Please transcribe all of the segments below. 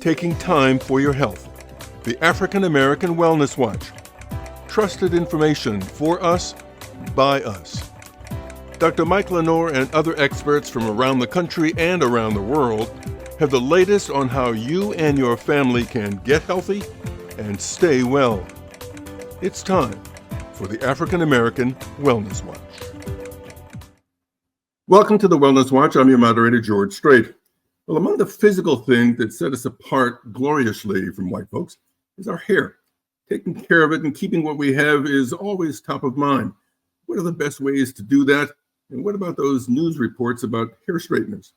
taking time for your health. The African American Wellness Watch. Trusted information for us, by us. Dr. Michael LeNoir and other experts from around the country and around the world have the latest on how you and your family can get healthy and stay well. It's time for the African American Wellness Watch. Welcome to the Wellness Watch. I'm your moderator, George Strait. Well, among the physical things that set us apart gloriously from white folks is our hair. Taking care of it and keeping what we have is always top of mind. What are the best ways to do that? And what about those news reports about hair straighteners?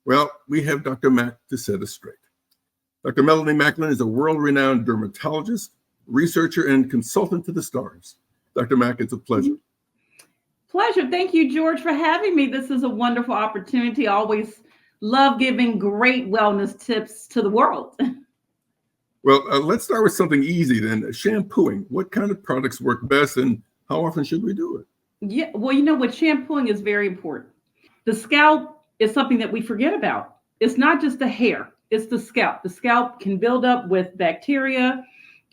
Well, we have Dr. Mac to set us straight. Dr. Melanye Maclin is a world-renowned dermatologist, researcher, and consultant to the stars. Dr. Mac, it's a pleasure. Pleasure. Thank you, George, for having me. This is a wonderful opportunity. I always love giving great wellness tips to the world. Well, let's start with something easy then. Shampooing. What kind of products work best and how often should we do it? Yeah, well, you know what? Shampooing is very important. The scalp is something that we forget about. It's not just the hair, it's the scalp. The scalp can build up with bacteria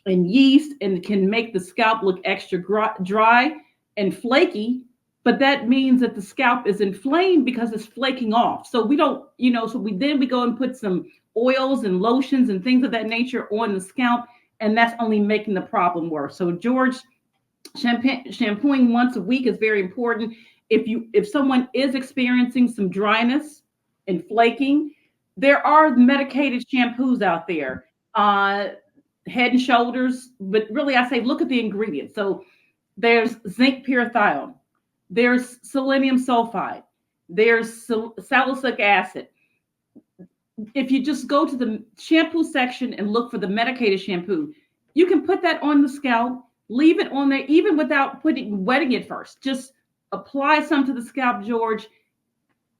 and yeast and can make the scalp look extra dry and flaky. But that means that the scalp is inflamed because it's flaking off. So we don't, so we go and put some oils and lotions and things of that nature on the scalp, and that's only making the problem worse. So George, shampooing once a week is very important. If someone is experiencing some dryness and flaking, there are medicated shampoos out there, Head and Shoulders, but really I say look at the ingredients. So there's zinc pyrithione. There's selenium sulfide, there's salicylic acid. If you just go to the shampoo section and look for the medicated shampoo, you can put that on the scalp, leave it on there, even without wetting it first. Just apply some to the scalp, George,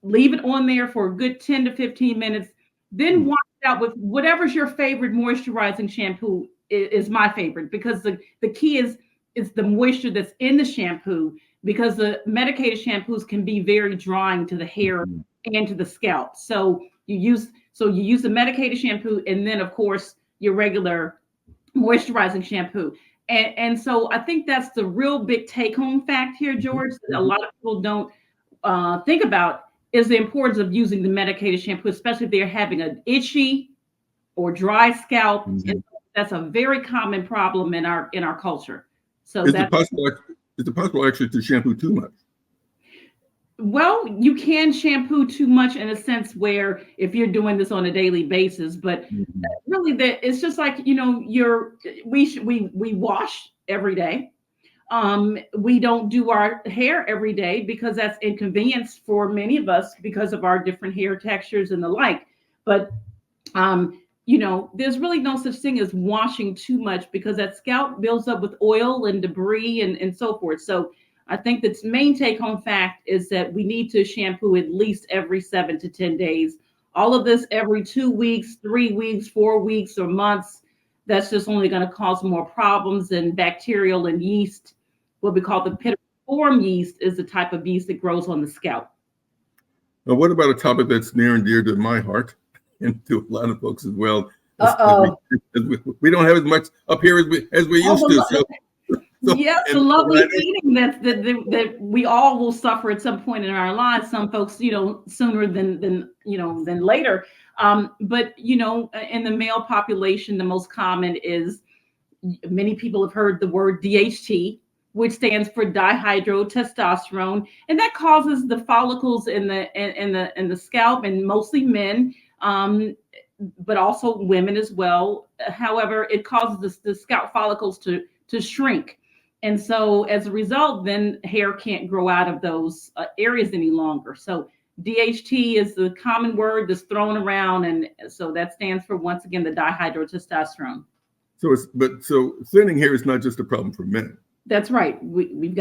leave it on there for a good 10 to 15 minutes, then wash it out with whatever's your favorite moisturizing shampoo is my favorite, because the key is the moisture that's in the shampoo, because the medicated shampoos can be very drying to the hair and to the scalp. So you use the medicated shampoo, and then of course your regular moisturizing shampoo. And so I think that's the real big take-home fact here, George, that a lot of people don't think about, is the importance of using the medicated shampoo, especially if they're having an itchy or dry scalp. And that's a very common problem in our culture. So is it possible actually to shampoo too much? Well, you can shampoo too much in a sense where if you're doing this on a daily basis, but really it's just like, we wash every day. We don't do our hair every day because that's inconvenience for many of us because of our different hair textures and the like. But there's really no such thing as washing too much, because that scalp builds up with oil and debris and so forth. So I think the main take-home fact is that we need to shampoo at least every 7 to 10 days. All of this every 2 weeks, 3 weeks, 4 weeks, or months, that's just only going to cause more problems. And bacterial and yeast, what we call the pitiform yeast, is the type of yeast that grows on the scalp. Now, what about a topic that's near and dear to my heart and to a lot of folks as well? We don't have as much up here as we used to. Yes, the lovely feeling that we all will suffer at some point in our lives. Some folks, sooner than later. But in the male population, the most common is, many people have heard the word DHT, which stands for dihydrotestosterone, and that causes the follicles in the scalp, and mostly men, but also women as well. However, it causes the scalp follicles to shrink. And so as a result, then hair can't grow out of those areas any longer. So DHT is the common word that's thrown around. And so that stands for, once again, the dihydrotestosterone. So thinning hair is not just a problem for men. That's right. We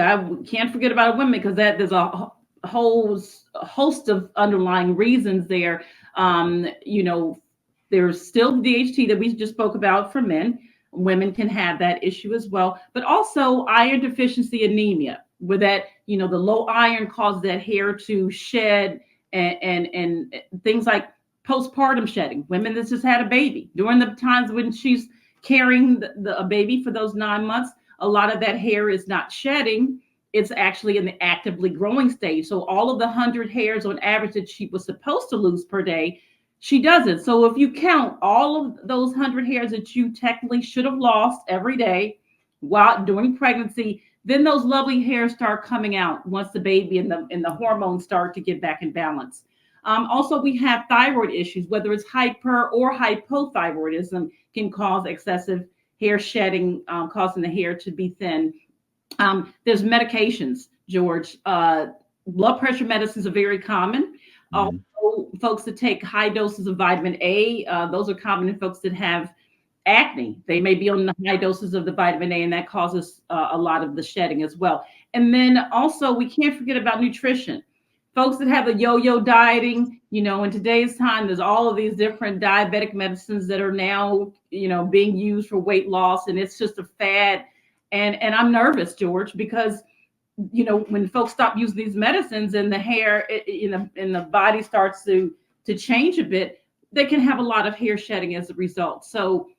can't forget about women, because there's a whole host of underlying reasons there. There's still DHT that we just spoke about for men. Women can have that issue as well, but also iron deficiency anemia, where that, the low iron causes that hair to shed, and things like postpartum shedding, women that just had a baby during the times when she's carrying a baby for those 9 months. A lot of that hair is not shedding. It's actually in the actively growing stage. So all of the 100 hairs on average that she was supposed to lose per day, she doesn't. So if you count all of those 100 hairs that you technically should have lost every day while during pregnancy, then those lovely hairs start coming out once the baby and the hormones start to get back in balance. Also, we have thyroid issues, whether it's hyper or hypothyroidism can cause excessive hair shedding, causing the hair to be thin. There's medications, George. Blood pressure medicines are very common. Also, folks that take high doses of vitamin A, those are common in folks that have acne. They may be on the high doses of the vitamin A, and that causes a lot of the shedding as well. And then also, we can't forget about nutrition. Folks that have the yo-yo dieting, in today's time, there's all of these different diabetic medicines that are now, being used for weight loss, and it's just a fad. And I'm nervous, George, because, when folks stop using these medicines and the hair in the body starts to change a bit, they can have a lot of hair shedding as a result. So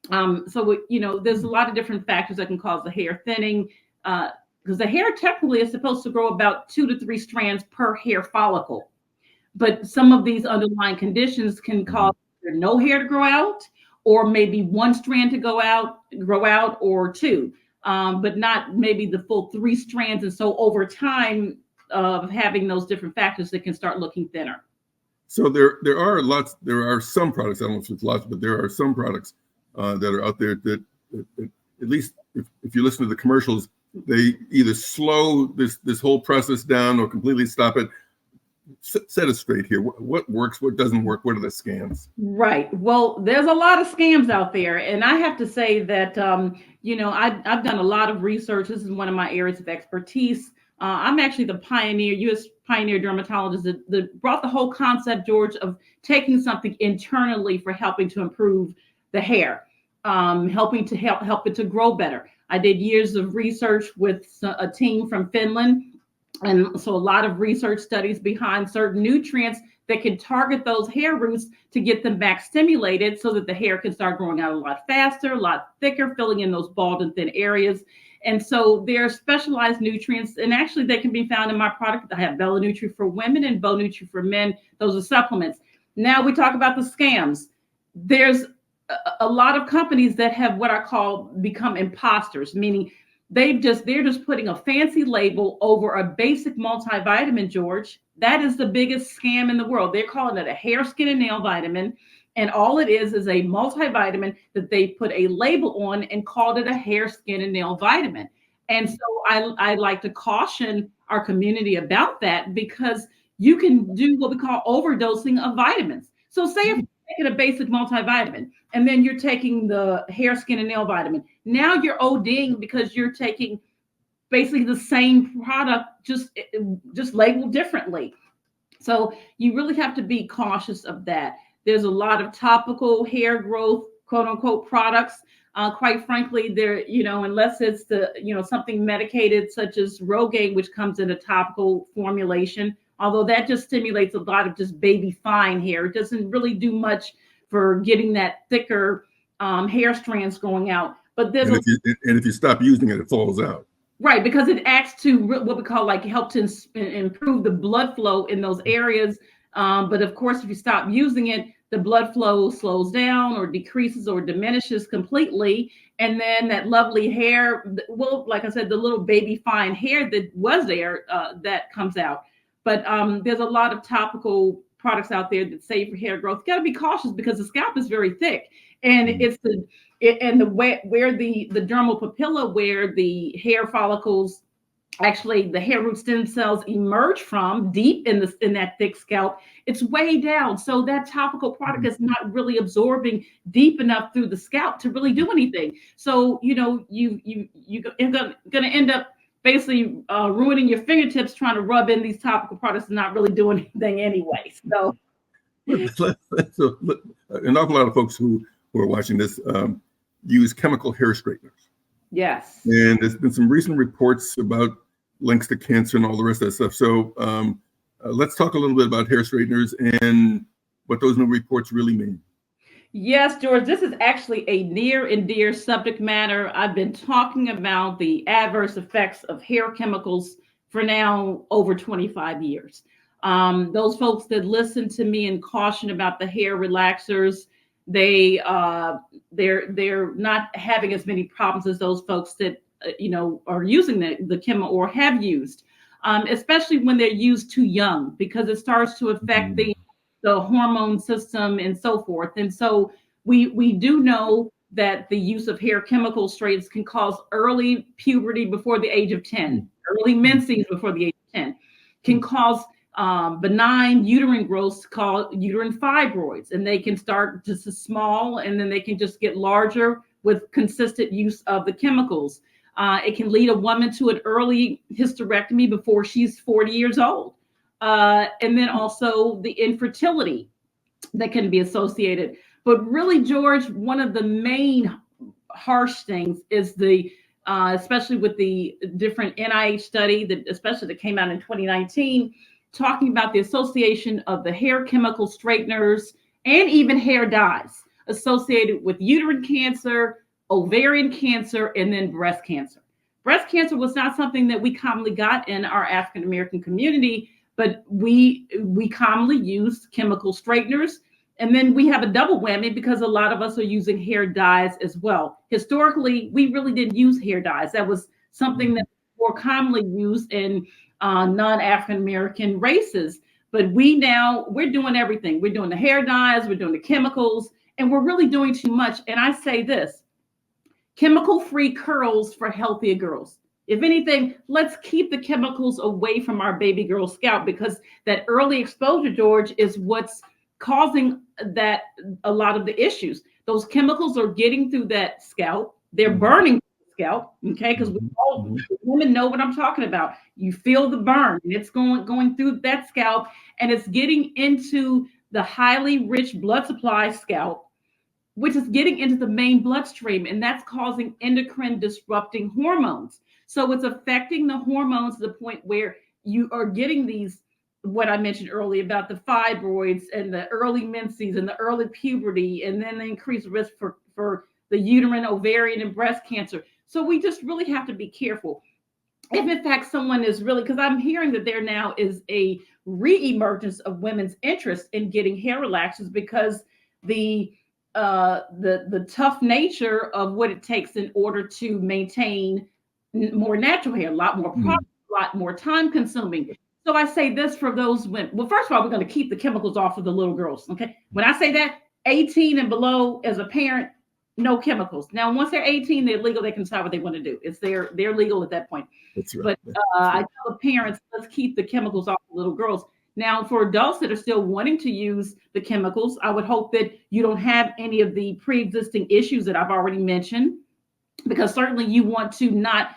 there's a lot of different factors that can cause the hair thinning. Because the hair technically is supposed to grow about 2 to 3 strands per hair follicle. But some of these underlying conditions can cause no hair to grow out, or maybe 1 strand to grow out, or 2, but not maybe the full 3 strands. And so over time of having those different factors, it can start looking thinner. So there are some products, I don't know if it's lots, but there are some products that are out there that at least if you listen to the commercials, they either slow this whole process down or completely stop it. Set it straight here. What works? What doesn't work? What are the scams? Right. Well, there's a lot of scams out there, and I have to say that I've done a lot of research. This is one of my areas of expertise. I'm actually the U.S. pioneer dermatologist that brought the whole concept, George, of taking something internally for helping to improve the hair, helping to help it to grow better. I did years of research with a team from Finland. And so a lot of research studies behind certain nutrients that can target those hair roots to get them back stimulated so that the hair can start growing out a lot faster, a lot thicker, filling in those bald and thin areas. And so there are specialized nutrients, and actually they can be found in my product. I have Bella Nutri for women and Bo Nutri for men. Those are supplements. Now we talk about the scams. There's a lot of companies that have what I call become imposters, meaning they're just putting a fancy label over a basic multivitamin, George. That is the biggest scam in the world. They're calling it a hair, skin, and nail vitamin. And all it is a multivitamin that they put a label on and called it a hair, skin, and nail vitamin. And so I like to caution our community about that, because you can do what we call overdosing of vitamins. So say if taking a basic multivitamin and then you're taking the hair, skin, and nail vitamin. Now you're ODing because you're taking basically the same product, just labeled differently. So you really have to be cautious of that. There's a lot of topical hair growth, quote unquote, products. Quite frankly, they're, unless it's something medicated such as Rogaine, which comes in a topical formulation, although that just stimulates a lot of just baby fine hair. It doesn't really do much for getting that thicker hair strands growing out. But if you stop using it, it falls out. Right, because it acts to what we call help to improve the blood flow in those areas. But of course, if you stop using it, the blood flow slows down or decreases or diminishes completely. And then that lovely hair, well, like I said, the little baby fine hair that was there, that comes out. But there's a lot of topical products out there that save for hair growth. You got to be cautious because the scalp is very thick, and it's where the dermal papilla, where the hair follicles, actually the hair root stem cells emerge from deep in that thick scalp. It's way down, so that topical product is not really absorbing deep enough through the scalp to really do anything. So you're gonna end up basically ruining your fingertips trying to rub in these topical products and not really doing anything anyway. So an awful lot of folks who are watching this use chemical hair straighteners. Yes. And there's been some recent reports about links to cancer and all the rest of that stuff. So let's talk a little bit about hair straighteners and what those new reports really mean? Yes, George, this is actually a near and dear subject matter. I've been talking about the adverse effects of hair chemicals for now over 25 years. Those folks that listen to me and caution about the hair relaxers, they're not having as many problems as those folks that are using the chemo or have used, especially when they're used too young, because it starts to affect the hormone system and so forth. And so we do know that the use of hair chemical strains can cause early puberty before the age of 10, early menses before the age of 10, can cause benign uterine growths called uterine fibroids, and they can start just as small and then they can just get larger with consistent use of the chemicals. It can lead a woman to an early hysterectomy before she's 40 years old. And then also the infertility that can be associated. But really, George, one of the main harsh things is especially with the different NIH study that came out in 2019, talking about the association of the hair chemical straighteners and even hair dyes associated with uterine cancer, ovarian cancer, and then breast cancer. Breast cancer was not something that we commonly got in our African American community, but we commonly use chemical straighteners. And then we have a double whammy because a lot of us are using hair dyes as well. Historically, we really didn't use hair dyes. That was something that more commonly used in non-African American races. But we're doing everything. We're doing the hair dyes, we're doing the chemicals, and we're really doing too much. And I say this, chemical-free curls for healthier girls. If anything, let's keep the chemicals away from our baby girl scalp, because that early exposure, George, is what's causing a lot of the issues. Those chemicals are getting through that scalp. They're burning the scalp, okay? Because women know what I'm talking about. You feel the burn, and it's going through that scalp, and it's getting into the highly rich blood supply scalp, which is getting into the main bloodstream, and that's causing endocrine disrupting hormones. So it's affecting the hormones to the point where you are getting these, what I mentioned earlier about the fibroids and the early menses and the early puberty, and then the increased risk for the uterine, ovarian, and breast cancer. So we just really have to be careful. If in fact someone is really, because I'm hearing that there now is a re-emergence of women's interest in getting hair relaxers because the tough nature of what it takes in order to maintain more natural hair, a lot more product, a lot more time consuming. So I say this for those women. Well, first of all, we're going to keep the chemicals off of the little girls. Okay. When I say that, 18 and below, as a parent, no chemicals. Now, once they're 18, they're legal. They can decide what they want to do. They're legal at that point. That's right. But I tell the parents, let's keep the chemicals off the little girls. Now, for adults that are still wanting to use the chemicals, I would hope that you don't have any of the pre-existing issues that I've already mentioned, because certainly you want to not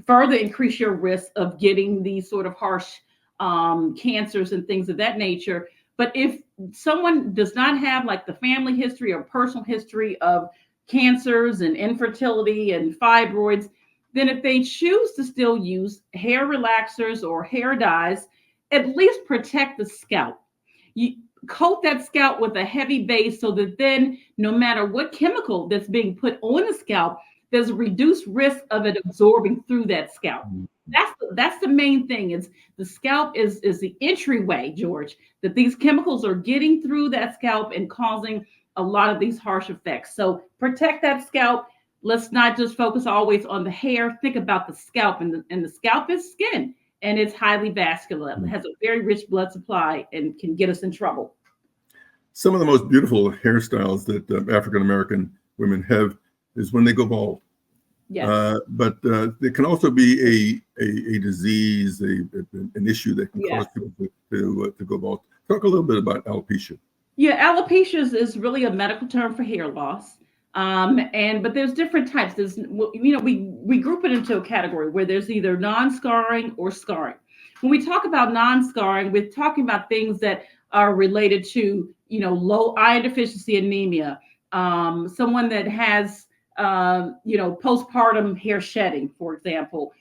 further increase your risk of getting these sort of harsh cancers and things of that nature. But if someone does not have like the family history or personal history of cancers and infertility and fibroids, then if they choose to still use hair relaxers or hair dyes, at least protect the scalp. You coat that scalp with a heavy base so that then no matter what chemical that's being put on the scalp, there's a reduced risk of it absorbing through that scalp. That's the main thing. Is the scalp is the entryway, George, that these chemicals are getting through that scalp and causing a lot of these harsh effects. So protect that scalp. Let's not just focus always on the hair. Think about the scalp, and the scalp is skin, and it's highly vascular. It has a very rich blood supply and can get us in trouble. Some of the most beautiful hairstyles that African American women have is when they go bald. Yes. But there can also be a disease, an issue that can cause people to go bald. Talk a little bit about alopecia. Yeah, alopecia is really a medical term for hair loss. But there's different types. There's, we group it into a category where there's either non-scarring or scarring. When we talk about non-scarring, we're talking about things that are related to, low iron deficiency anemia, someone that has, postpartum hair shedding, for example,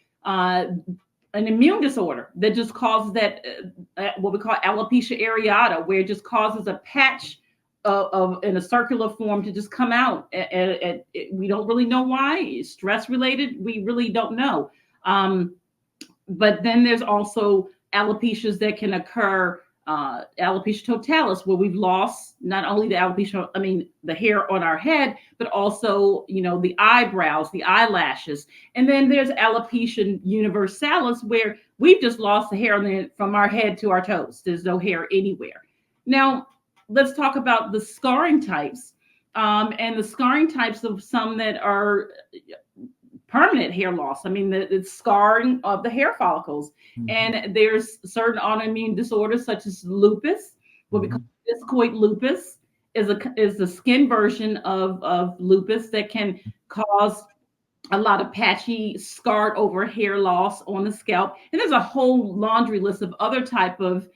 an immune disorder that just causes that what we call alopecia areata, where it just causes a patch of in a circular form to just come out. We don't really know why. It's stress related. We really don't know. But then there's also alopecias that can occur, alopecia totalis, where we've lost not only the alopecia, I mean, the hair on our head, but also, the eyebrows, the eyelashes. And then there's alopecia universalis, where we've just lost the hair from our head to our toes. There's no hair anywhere. Now, let's talk about the scarring types, and the scarring types of some that are permanent hair loss. I mean, the scarring of the hair follicles. Mm-hmm. And there's certain autoimmune disorders such as lupus, what we call discoid lupus, is the skin version of lupus that can cause a lot of patchy, scarred over hair loss on the scalp. And there's a whole laundry list of other type of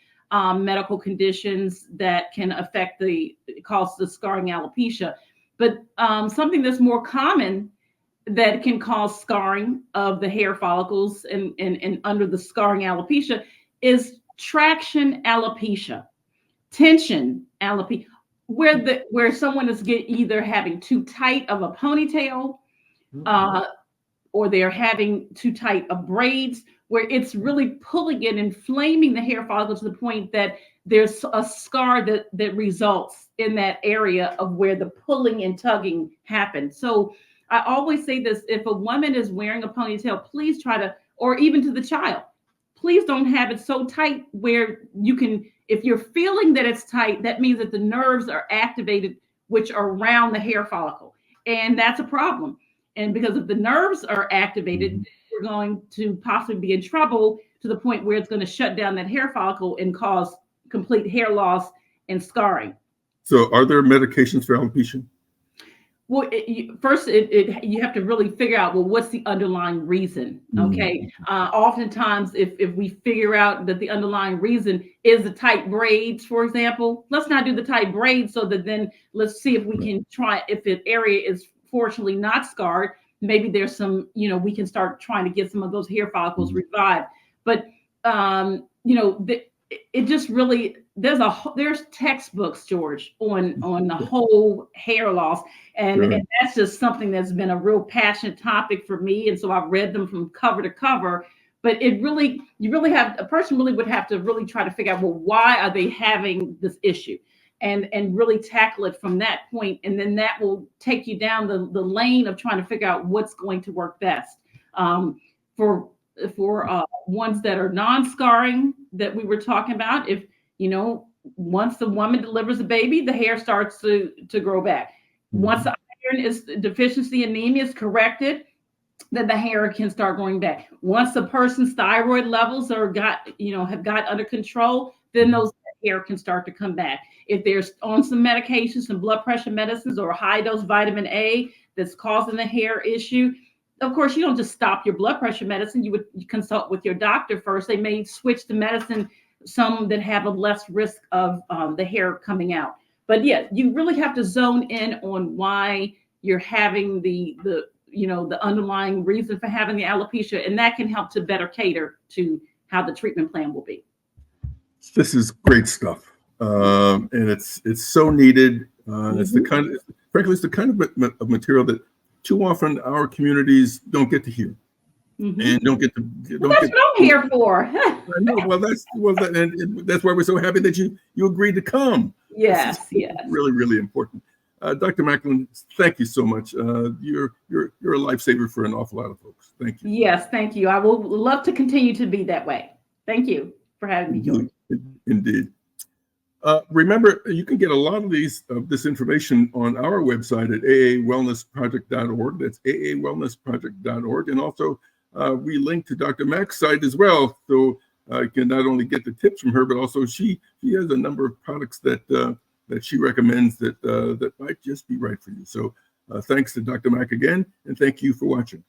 medical conditions that can cause the scarring alopecia. But something that's more common that can cause scarring of the hair follicles and under the scarring alopecia is traction alopecia, tension alopecia, where someone is either having too tight of a ponytail, or they're having too tight of braids, where it's really pulling and inflaming the hair follicle to the point that there's a scar that results in that area of where the pulling and tugging happens. So I always say this: if a woman is wearing a ponytail, please try to, or even to the child, please don't have it so tight where you can, if you're feeling that it's tight, that means that the nerves are activated, which are around the hair follicle. And that's a problem. And because if the nerves are activated, you're going to possibly be in trouble to the point where it's going to shut down that hair follicle and cause complete hair loss and scarring. So are there medications for alopecia? Well, first, you have to really figure out, well, what's the underlying reason? Okay. Oftentimes, if we figure out that the underlying reason is the tight braids, for example, let's not do the tight braids, so that then let's see if we can try, if an area is fortunately not scarred, maybe there's some, we can start trying to get some of those hair follicles revived. But, it just really, there's textbooks, George, on the whole hair loss. And that's just something that's been a real passionate topic for me. And so I've read them from cover to cover. But a person really would have to really try to figure out, well, why are they having this issue? And really tackle it from that point. And then that will take you down the lane of trying to figure out what's going to work best. For ones that are non-scarring that we were talking about, if, once the woman delivers a baby, the hair starts to grow back. Once the iron deficiency anemia is corrected, then the hair can start growing back. Once the person's thyroid levels have got under control, then those hair can start to come back. If they're on some medications, some blood pressure medicines, or high dose vitamin A that's causing the hair issue, of course, you don't just stop your blood pressure medicine. You consult with your doctor first. They may switch the medicine, some that have a less risk of the hair coming out. But yeah, you really have to zone in on why you're having the underlying reason for having the alopecia, and that can help to better cater to how the treatment plan will be. This is great stuff, and it's so needed. It's the kind of material that too often our communities don't get to hear, and don't get to. That's what I'm here for. I know. And that's why we're so happy that you agreed to come. Yes. Really, really important. Dr. Maclin, thank you so much. You're a lifesaver for an awful lot of folks. Thank you. Yes, thank you. I will love to continue to be that way. Thank you for having me, George. Indeed. Remember, you can get a lot of this information on our website at aawellnessproject.org. That's aawellnessproject.org. And also, we link to Dr. Mac's site as well. So you can not only get the tips from her, but also she has a number of products that she recommends that might just be right for you. So thanks to Dr. Mac again, and thank you for watching.